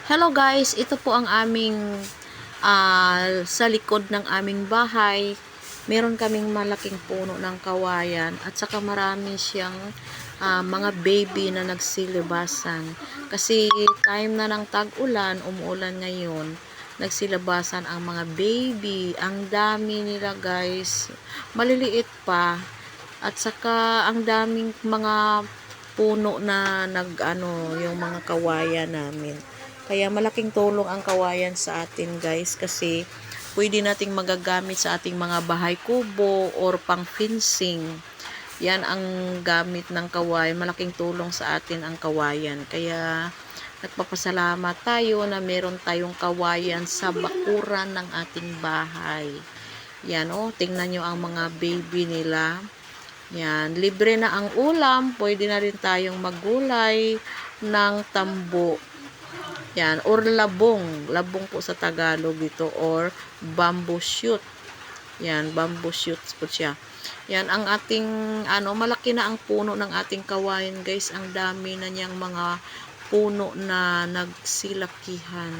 Hello guys, ito po ang aming sa likod ng aming bahay. Meron kaming malaking puno ng kawayan at saka marami siyang mga baby na nagsilibasan. Kasi time na ng tag-ulan, umuulan ngayon, nagsilabasan ang mga baby. Ang dami nila guys, maliliit pa. At saka ang daming mga puno na yung mga kawayan namin. Kaya malaking tulong ang kawayan sa atin guys kasi pwede nating magagamit sa ating mga bahay kubo or pang fencing. Yan ang gamit ng kawayan. Malaking tulong sa atin ang kawayan. Kaya nagpapasalamat tayo na meron tayong kawayan sa bakuran ng ating bahay. Yan tingnan nyo ang mga baby nila. Yan, libre na ang ulam. Pwede na rin tayong maggulay ng tambo. Yan, or labong. Labong po sa Tagalog dito, or bamboo shoot. Yan, bamboo shoots po siya. Yan, ang ating, malaki na ang puno ng ating kawayan, guys. Ang dami na niyang mga puno na nagsilakihan.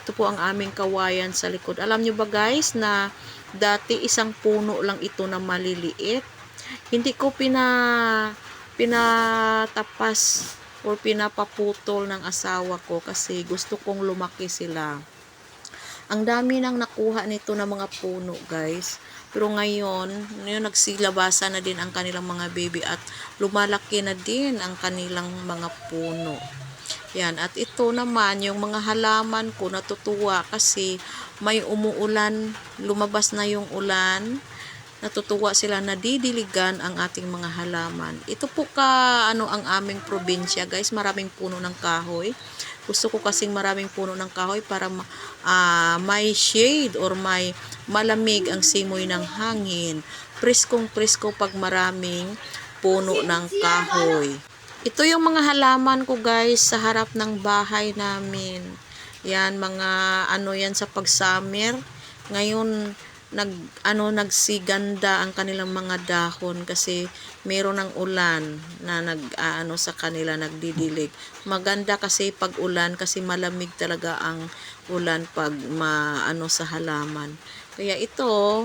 Ito po ang aming kawayan sa likod. Alam nyo ba, guys, na dati isang puno lang ito na maliliit. Hindi ko pinatapas or pinapaputol ng asawa ko kasi gusto kong lumaki sila. Ang dami nang nakuha nito na mga puno guys. Pero ngayon, nagsilabasan na din ang kanilang mga baby at lumalaki na din ang kanilang mga puno. Yan, at ito naman yung mga halaman ko, natutuwa kasi may umuulan, lumabas na yung ulan. Natutuwa sila na didiligan ang ating mga halaman. Ito po ang aming probinsya, guys. Maraming puno ng kahoy. Gusto ko kasing maraming puno ng kahoy para may shade or may malamig ang simoy ng hangin. Preskong presko pag maraming puno ng kahoy. Ito yung mga halaman ko, guys, sa harap ng bahay namin. Yan, mga yan sa pag-summer. Ngayon, nagsiganda ang kanilang mga dahon kasi meron ng ulan na sa kanila nagdidilig. Maganda kasi pag ulan kasi malamig talaga ang ulan pag sa halaman. Kaya ito,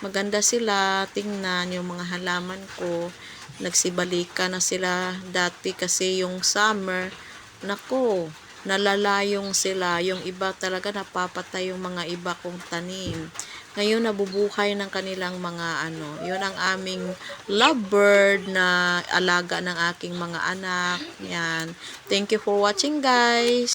maganda sila. Tingnan yung mga halaman ko. Nagsibalika na sila dati kasi yung summer, nako, nalalayong sila. Yung iba talaga napapatay yung mga iba kong tanim. Ngayon nabubuhay ng kanilang mga yun ang aming lovebird na alaga ng aking mga anak. Yan. Thank you for watching guys.